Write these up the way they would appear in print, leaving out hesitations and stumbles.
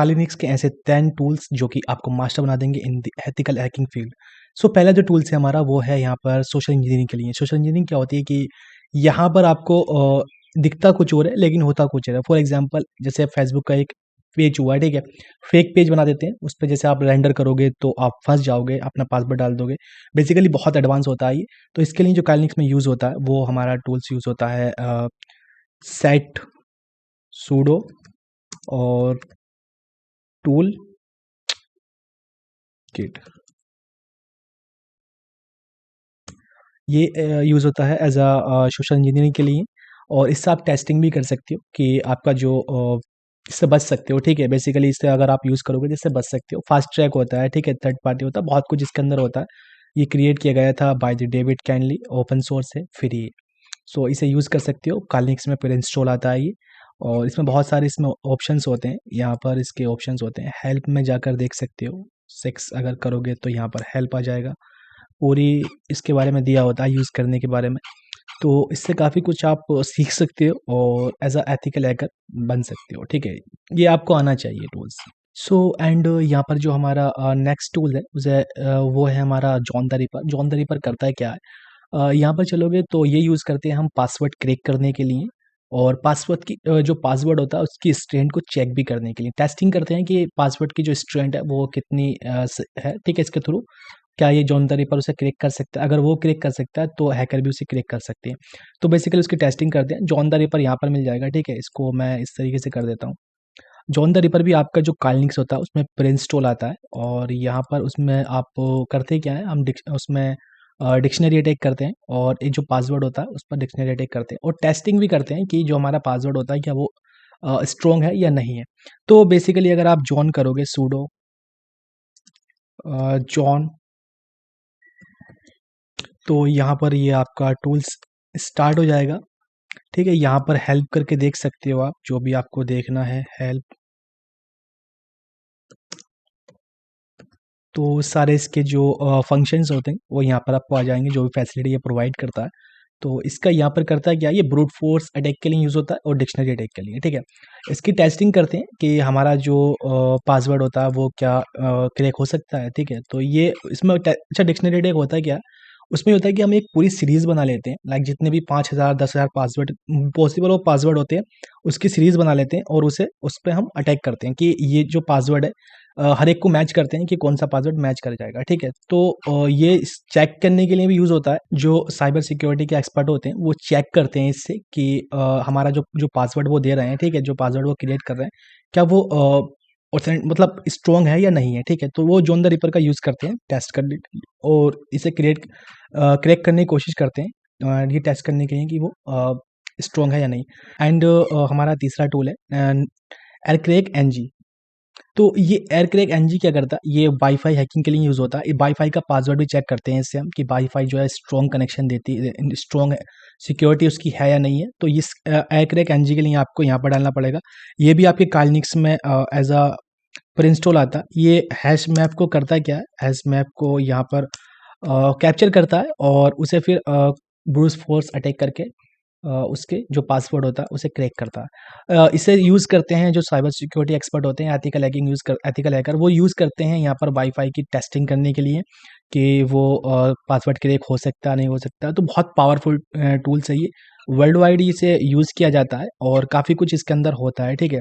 कालिनिक्स के ऐसे 10 टूल्स जो कि आपको मास्टर बना देंगे in the ethical hacking field. So पहला जो टूल्स है हमारा वो है यहाँ पर सोशल इंजीनियरिंग के लिए। सोशल इंजीनियरिंग क्या होती है कि यहाँ पर आपको दिखता कुछ और है लेकिन होता कुछ और है। फॉर एग्जांपल जैसे फेसबुक का एक पेज हुआ है, ठीक है? फेक पेज बना देते हैं, उस पे जैसे आप रेंडर करोगे तो आप फँस जाओगे, अपना पासवर्ड डाल दोगे। बेसिकली बहुत एडवांस होता है ये। तो इसके लिए जो कालिनिक्स में यूज़ होता है वो हमारा टूल्स यूज़ होता है सेट सूडो और टूल किट। ये यूज़ होता है एज़ सोशल इंजीनियरिंग के लिए और इससे आप टेस्टिंग भी कर सकते हो कि आपका जो इससे बच सकते हो, ठीक है? बेसिकली इससे अगर आप यूज़ करोगे तो इससे बच सकते हो। फास्ट ट्रैक होता है, ठीक है? थर्ड पार्टी होता है, बहुत कुछ इसके अंदर होता है। ये क्रिएट किया गया था by the David Connelly, open source है, फ्री है। सो इसे यूज़ कर सकते हो। कालिनिक्स में फिर इंस्टॉल आता है ये और इसमें बहुत सारे इसमें ऑप्शंस होते हैं। यहाँ पर इसके ऑप्शंस होते हैं। हेल्प में जाकर देख सकते हो। 6 अगर करोगे तो यहाँ पर हेल्प आ जाएगा। पूरी इसके बारे में दिया होता है यूज़ करने के बारे में। तो इससे काफ़ी कुछ आप सीख सकते हो और एज़ अ एथिकल हैकर बन सकते हो, ठीक है? ये आपको आना चाहिए टूल्स। सो एंड यहाँ पर जो हमारा नेक्स्ट टूल है वो है हमारा John the ripper. John the ripper करता है क्या है? यहाँ पर चलोगे तो ये यूज़ करते हैं हम पासवर्ड क्रैक करने के लिए और पासवर्ड की जो पासवर्ड होता है उसकी स्ट्रेंथ को चेक भी करने के लिए। टेस्टिंग करते हैं कि पासवर्ड की जो स्ट्रेंथ है वो कितनी है, ठीक है? इसके थ्रू क्या ये जॉन द रिपर उसे क्रैक कर सकता है? अगर वो क्रैक कर सकता है तो हैकर भी उसे क्रैक कर सकते हैं। तो बेसिकली उसकी टेस्टिंग करते हैं। जॉन द रिपर यहाँ पर मिल जाएगा, ठीक है? इसको मैं इस तरीके से कर देता हूँ। जॉन द रिपर भी आपका जो काइलिंक्स होता है उसमें प्रिंस्टॉल आता है और यहाँ पर उसमें आप करते क्या है हम उसमें डिक्शनरी अटैक करते हैं और एक जो पासवर्ड होता है उस पर डिक्शनरी अटैक करते हैं और टेस्टिंग भी करते हैं कि जो हमारा पासवर्ड होता है क्या वो स्ट्रॉन्ग है या नहीं है। तो बेसिकली अगर आप जॉन करोगे सूडो जॉन तो यहाँ पर ये आपका टूल्स स्टार्ट हो जाएगा, ठीक है? यहाँ पर हेल्प करके देख सकते हो आप जो भी आपको देखना है हेल्प। तो सारे इसके जो फंक्शंस होते हैं वो यहाँ पर आपको आ जाएंगे जो भी फैसिलिटी ये प्रोवाइड करता है। तो इसका यहाँ पर करता है क्या ये ब्रूट फोर्स अटैक के लिए यूज़ होता है और डिक्शनरी अटैक के लिए, ठीक है? इसकी टेस्टिंग करते हैं कि हमारा जो पासवर्ड होता है वो क्या क्रैक हो सकता है, ठीक है? तो ये इसमें अच्छा डिक्शनरी अटैक होता है क्या? उसमें होता है कि हम एक पूरी सीरीज़ बना लेते हैं लाइक जितने भी 5000 10,000 पासवर्ड पॉसिबल वो पासवर्ड होते हैं उसकी सीरीज़ बना लेते हैं और उसे उस पे हम अटैक करते हैं कि ये जो पासवर्ड है हर एक को मैच करते हैं कि कौन-सा पासवर्ड मैच कर जाएगा, ठीक है? तो ये इस चेक करने के लिए भी यूज़ होता है, जो साइबर सिक्योरिटी के एक्सपर्ट होते हैं, वो चेक करते हैं इससे कि हमारा जो जो पासवर्ड वो दे रहे हैं, ठीक है? जो पासवर्ड वो क्रिएट कर रहे हैं, क्या वो मतलब स्ट्रॉन्ग है या नहीं है, ठीक है? तो वो जॉन द रिपर का यूज़ करते हैं टेस्ट करने के लिए और इसे क्रैक करने की कोशिश करते हैं ये टेस्ट करने के लिए कि वो स्ट्रॉन्ग है या नहीं। एंड हमारा तीसरा टूल है एयरक्रैक एनजी। तो ये एयरक्रैक एनजी क्या करता है, ये वाईफ़ाई हैकिंग के लिए यूज़ होता है। ये वाईफ़ाई का पासवर्ड भी चेक करते हैं इससे हम कि वाईफ़ाई जो है स्ट्रॉन्ग कनेक्शन देती है, स्ट्रॉन्ग है, सिक्योरिटी उसकी है या नहीं है। तो इस एयरक्रैक एनजी के लिए आपको यहाँ पर डालना पड़ेगा। ये भी आपके काइलिनिक्स में एज़ अ प्रिंस्टॉल आता है। ये हैश मैप को करता है क्या है, हैश मैप को यहाँ पर कैप्चर करता है और उसे फिर ब्रूट फोर्स अटैक करके उसके जो पासवर्ड होता है उसे क्रैक करता है। इसे यूज़ करते हैं जो साइबर सिक्योरिटी एक्सपर्ट होते हैं, एथिकल हैकर वो यूज़ करते हैं यहाँ पर वाईफ़ाई की टेस्टिंग करने के लिए कि वो पासवर्ड क्रैक हो सकता है, नहीं हो सकता। तो बहुत पावरफुल टूल्स है ये। वर्ल्ड वाइड इसे यूज़ किया जाता है और काफ़ी कुछ इसके अंदर होता है, ठीक है?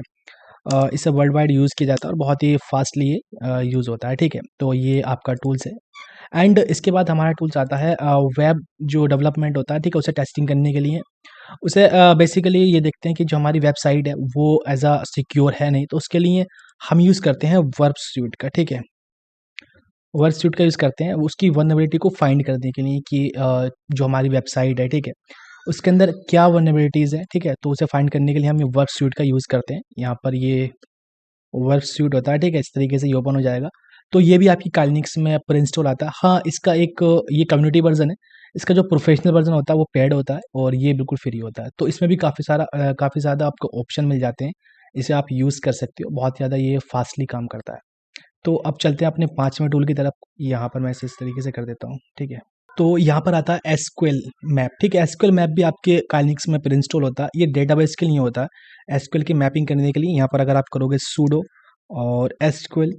इसे वर्ल्ड वाइड यूज़ किया जाता है और बहुत ही फास्टली ये यूज़ होता है, ठीक है? तो ये आपका टूल्स है। एंड इसके बाद हमारा टूल्स आता है वेब जो डेवलपमेंट होता है, ठीक है? उसे टेस्टिंग करने के लिए उसे बेसिकली ये देखते हैं कि जो हमारी वेबसाइट है वो एज़ अ सिक्योर है नहीं, तो उसके लिए हम यूज़ करते हैं वर्ब स्यूट का, ठीक है? वर्ब स्यूट का यूज़ करते हैं उसकी वल्नरेबिलिटी को फाइंड करने के लिए कि जो हमारी वेबसाइट है, ठीक है? उसके अंदर क्या वल्नरेबिलिटीज़ है, ठीक है? तो उसे फाइंड करने के लिए हम ये वर्ब स्यूट का यूज़ करते हैं। यहाँ पर ये वर्ब स्यूट होता है, ठीक है? इस तरीके से ये ओपन हो जाएगा। तो ये भी आपकी काइलिनिक्स में प्रिंस्टॉल आता है। हाँ, इसका एक ये कम्युनिटी वर्ज़न है। इसका जो प्रोफ़ेशनल वर्ज़न होता है वो पेड होता है और ये बिल्कुल फ्री होता है। तो इसमें भी काफ़ी ज़्यादा आपको ऑप्शन मिल जाते हैं। इसे आप यूज़ कर सकते हो। बहुत ज़्यादा ये फ़ास्टली काम करता है। तो अब चलते हैं अपने 5वें टूल की तरफ। यहाँ पर मैं इसे इस तरीके से कर देता हूँ, ठीक है? तो यहाँ पर आता है एसक्यूएल मैप, ठीक है? एसक्यूएल मैप भी आपके काइलिनिक्स में प्रिंस्टॉल होता है। ये डेटाबेस के लिए होता है। एसक्यूएल की मैपिंग करने के लिए यहाँ पर अगर आप करोगे सूडो और एसक्यूएल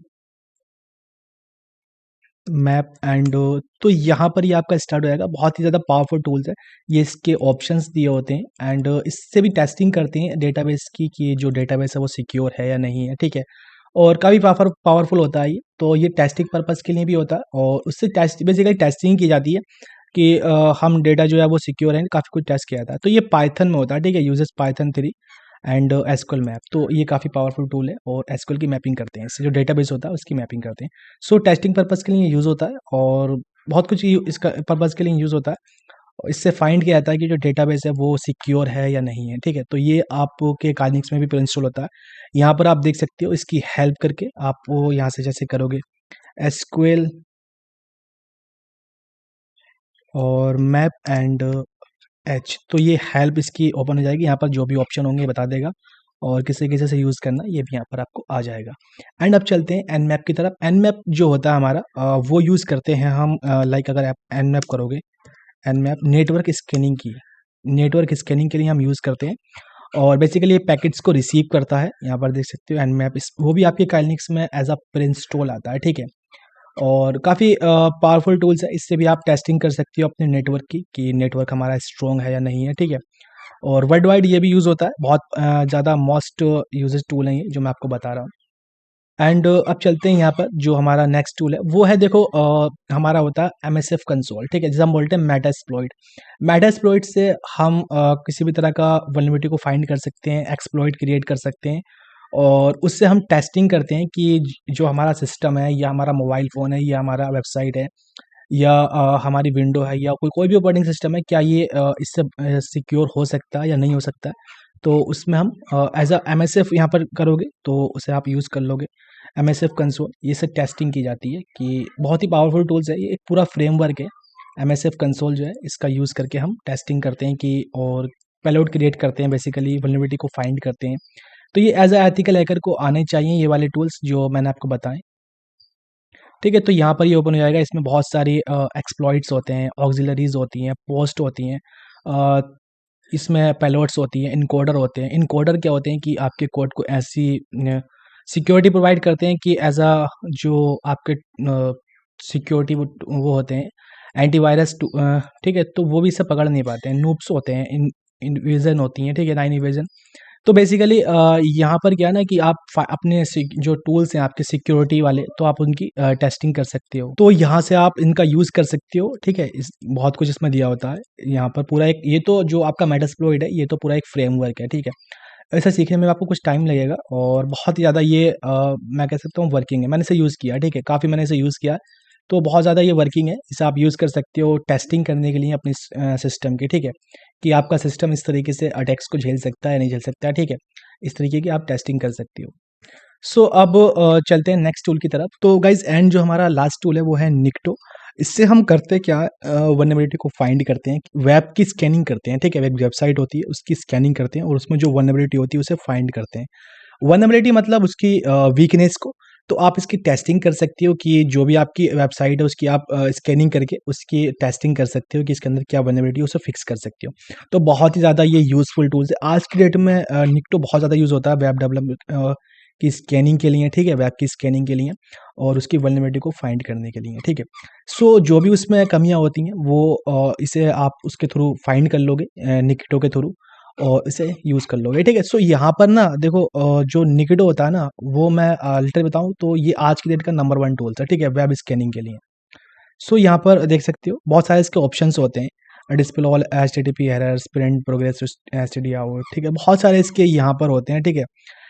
मैप एंड तो यहाँ पर ये आपका स्टार्ट हो जाएगा। बहुत ही ज़्यादा पावरफुल टूल्स है, ये इसके ऑप्शंस दिए होते हैं एंड इससे भी टेस्टिंग करते हैं डेटाबेस की कि जो डेटाबेस है वो सिक्योर है या नहीं है, ठीक है। और काफ़ी पावरफुल होता है ये, तो ये टेस्टिंग पर्पज़ के लिए भी होता है और उससे टेस्ट बेसिकली टेस्टिंग की जाती है कि हम डेटा जो है वो सिक्योर है, काफ़ी कुछ टेस्ट किया जाता है। तो ये पाइथन में होता है, ठीक है, uses Python 3 and SQL map. तो ये काफ़ी पावरफुल टूल है और एसक्यूएल की मैपिंग करते हैं, इससे जो डेटाबेस होता है उसकी मैपिंग करते हैं। सो टेस्टिंग पर्पज़ के लिए यूज़ होता है और बहुत कुछ इसका पर्पज़ के लिए यूज़ होता है। और इससे फाइंड किया जाता है कि जो डेटाबेस है वो सिक्योर है या नहीं है, ठीक है। तो ये आपके काइनेक्स में भी इंस्टॉल होता है। यहाँ पर आप देख सकते हो इसकी हेल्प करके आप वो यहाँ से जैसे करोगे एसक्यूएल और मैप एंड एच, तो ये हेल्प इसकी ओपन हो जाएगी। यहाँ पर जो भी ऑप्शन होंगे ये बता देगा और किसे किसे से यूज़ करना है ये भी यहाँ पर आपको आ जाएगा। एंड अब चलते हैं एनमैप की तरफ। एनमैप जो होता है हमारा वो यूज़ करते हैं हम लाइक अगर आप एनमैप करोगे, एनमैप नेटवर्क स्कैनिंग के लिए हम यूज़ करते हैं और बेसिकली ये पैकेट्स को रिसीव करता है। यहाँ पर देख सकते हो एनमैप, इस वो भी आपके काइनेक्स में एज अ प्री इंस्टॉल आता है, ठीक है। और काफ़ी पावरफुल टूल्स है, इससे भी आप टेस्टिंग कर सकते हो अपने नेटवर्क की कि नेटवर्क हमारा स्ट्रॉन्ग है या नहीं है, ठीक है। और वर्ल्ड वाइड ये भी यूज़ होता है, बहुत ज़्यादा मोस्ट यूजेज टूल है ये जो मैं आपको बता रहा हूँ। एंड अब चलते हैं यहाँ पर जो हमारा नेक्स्ट टूल है वो है, देखो हमारा होता है एमएसएफ कंसोल, ठीक है, जिसे हम बोलते हैं मेटास्प्लॉइट। मेटास्प्लॉइट से हम किसी भी तरह का वल्नरेबिलिटी को फाइंड कर सकते हैं, एक्सप्लॉइट क्रिएट कर सकते हैं और उससे हम टेस्टिंग करते हैं कि जो हमारा सिस्टम है या हमारा मोबाइल फ़ोन है या हमारा वेबसाइट है या हमारी विंडो है या कोई भी ऑपरेटिंग सिस्टम है, क्या ये इससे सिक्योर हो सकता है या नहीं हो सकता है। तो उसमें हम एज अ एमएसएफ यहाँ पर करोगे तो उसे आप यूज़ कर लोगे, एमएसएफ कंसोल। ये सब टेस्टिंग की जाती है कि बहुत ही पावरफुल टूल्स है, ये एक पूरा फ्रेमवर्क है। एमएसएफ कंसोल जो है इसका यूज़ करके हम टेस्टिंग करते हैं कि और पेलोड क्रिएट करते हैं, बेसिकली वल्नरेबिलिटी को फाइंड करते हैं। तो ये एज अ एथिकल हैकर को आने चाहिए ये वाले टूल्स जो मैंने आपको बताएं, ठीक है। तो यहाँ पर ये ओपन हो जाएगा, इसमें बहुत सारी एक्सप्लॉइट्स होते हैं, ऑक्सिलरीज होती हैं, पोस्ट होती हैं, अ, इसमें पेलोड्स होती हैं, इनकोडर होते हैं। इनकोडर क्या होते हैं कि आपके कोड को ऐसी सिक्योरिटी प्रोवाइड करते हैं कि एज अ जो आपके सिक्योरिटी वो होते हैं एंटीवायरस, ठीक है, तो वो भी इसे पकड़ नहीं पाते हैं। नूप्स होते हैं, इन्विजन होती हैं, ठीक है, 9 इवेजन। तो बेसिकली यहाँ पर क्या है ना कि आप अपने जो टूल्स हैं आपके सिक्योरिटी वाले, तो आप उनकी टेस्टिंग कर सकते हो। तो यहाँ से आप इनका यूज़ कर सकते हो, ठीक है। इस बहुत कुछ इसमें दिया होता है। यहाँ पर पूरा एक, ये तो जो आपका मेटास्प्लॉइट है ये तो पूरा एक फ्रेमवर्क है, ठीक है। ऐसा सीखने में आपको कुछ टाइम लगेगा और बहुत ही ज़्यादा ये मैं कह सकता हूँ वर्किंग है। मैंने इसे यूज़ किया, ठीक है, काफ़ी मैंने इसे यूज़ किया, तो बहुत ज़्यादा ये वर्किंग है। इसे आप यूज़ कर सकते हो टेस्टिंग करने के लिए अपनी सिस्टम की, ठीक है, कि आपका सिस्टम इस तरीके से अटैक्स को झेल सकता है या नहीं झेल सकता है, ठीक है। इस तरीके की आप टेस्टिंग कर सकते हो। सो अब चलते हैं नेक्स्ट टूल की तरफ। तो गाइज एंड जो हमारा लास्ट टूल है वो है निक्टो। इससे हम करते क्या, वल्नरेबिलिटी को फाइंड करते हैं, वेब की स्कैनिंग करते हैं, ठीक है। एक वेबसाइट होती है उसकी स्कैनिंग करते हैं और उसमें जो वल्नरेबिलिटी होती है उसे फाइंड करते हैं। वल्नरेबिलिटी मतलब उसकी वीकनेस को। तो आप इसकी टेस्टिंग कर सकते हो कि जो भी आपकी वेबसाइट है उसकी आप स्कैनिंग करके उसकी टेस्टिंग कर सकते हो कि इसके अंदर क्या वल्नरेबिलिटी है, उसे फिक्स कर सकते हो। तो बहुत ही ज़्यादा ये यूज़फुल टूल्स है। आज की डेट में निक्टो बहुत ज़्यादा यूज़ होता है वेब डेवलपमेंट की स्कैनिंग के लिए, ठीक है, वेब की स्कैनिंग के लिए और उसकी वल्नरेबिलिटी को फाइंड करने के लिए, ठीक है। सो जो भी उसमें कमियाँ होती हैं वो इसे आप उसके थ्रू फाइंड कर लोगे निक्टो के थ्रू और इसे यूज़ कर लोगे, ठीक है। सो यहाँ पर ना देखो जो निक्टो होता है ना वो मैं लिटरली बताऊँ तो ये आज की डेट का नंबर 1 टूल्स है, ठीक है, वेब स्कैनिंग के लिए। सो यहाँ पर देख सकते हो बहुत सारे इसके ऑप्शंस होते हैं, display all HTTP errors, print progress HTD out, ठीक है, बहुत सारे इसके यहाँ पर होते हैं, ठीक है।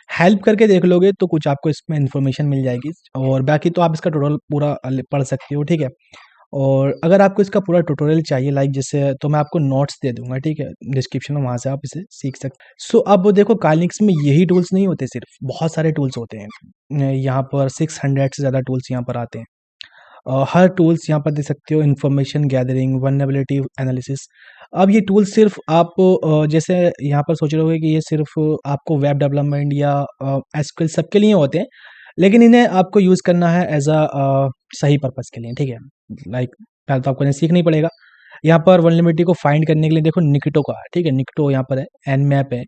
हेल्प करके देख लोगे तो कुछ आपको इसमें इन्फॉर्मेशन मिल जाएगी और बाकी तो आप इसका ट्यूटोरियल पूरा पढ़ सकते हो, ठीक है। और अगर आपको इसका पूरा ट्यूटोरियल चाहिए लाइक जैसे, तो मैं आपको नोट्स दे दूंगा, ठीक है, डिस्क्रिप्शन में, वहाँ से आप इसे सीख सकते। सो अब वो देखो काइनेक्स में यही टूल्स नहीं होते, सिर्फ बहुत सारे टूल्स होते हैं। यहाँ पर 600 से ज़्यादा टूल्स यहाँ पर आते हैं। हर टूल्स यहाँ पर देख सकते हो, इंफॉर्मेशन गैदरिंग, वल्नरेबिलिटी एनालिसिस। अब ये टूल्स सिर्फ आप जैसे यहाँ पर सोच रहे होगे कि ये सिर्फ आपको वेब डेवलपमेंट या एसक्यूएल सबके लिए होते हैं, लेकिन इन्हें आपको यूज़ करना है एज अ सही पर्पज़ के लिए, ठीक है। लाइक पहले तो आपको इन्हें सीखना ही पड़ेगा। यहाँ पर वल्नरेबिलिटी को फाइंड करने के लिए देखो निक्टो का है, ठीक है, निक्टो यहाँ पर है, एनमैप है,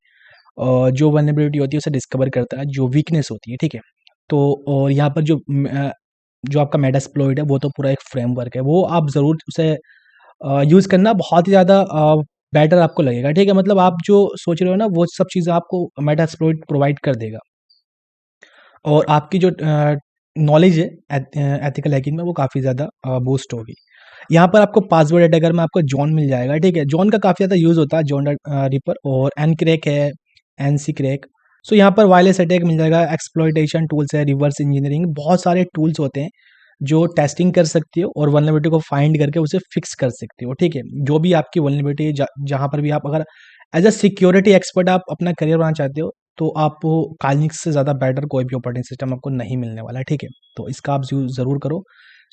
जो वल्नरेबिलिटी होती है उसे डिस्कवर करता है, जो वीकनेस होती है, ठीक है। तो और यहाँ पर जो आपका मेटास्प्लॉइट है वो तो पूरा एक फ्रेमवर्क है, वो आप ज़रूर उसे यूज़ करना, बहुत ही ज़्यादा बेटर आपको लगेगा, ठीक है? मतलब आप जो सोच रहे हो ना वो सब चीज़ें आपको मेटास्प्लॉइट प्रोवाइड कर देगा। और आपकी जो नॉलेज है एथिकल हैकिंग में वो काफ़ी ज़्यादा बूस्ट होगी। यहाँ पर आपको पासवर्ड अटैकर में आपको जॉन मिल जाएगा, ठीक है? जॉन का काफ़ी ज़्यादा यूज़ होता है, जॉन रिपर, और एनक्रैक है, एनसीक्रैक। सो यहाँ पर वायरलेस अटैक मिल जाएगा, एक्सप्लॉइटेशन टूल्स है, रिवर्स इंजीनियरिंग, बहुत सारे टूल्स होते हैं जो टेस्टिंग कर सकती हो और वल्नरेबिलिटी को फाइंड करके उसे फिक्स कर सकती हो, ठीक है? जो भी आपकी वल्नरेबिलिटी जहाँ पर भी आप अगर एज़ अ सिक्योरिटी एक्सपर्ट आप अपना करियर बनाना चाहते हो, तो आपको काल्निक्स से ज़्यादा बेटर कोई भी ऑपरेटिंग सिस्टम आपको नहीं मिलने वाला है, ठीक है? तो इसका आप यूज़ ज़रूर करो।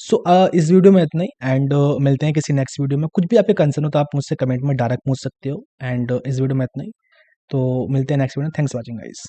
सो इस वीडियो में इतना ही, एंड मिलते हैं किसी नेक्स्ट वीडियो में। कुछ भी आपके कंसर्न हो तो आप मुझसे कमेंट में डायरेक्ट पूछ सकते हो, एंड इस वीडियो में इतना ही। तो मिलते हैं नेक्स्ट वीडियो में। Thanks for watching guys.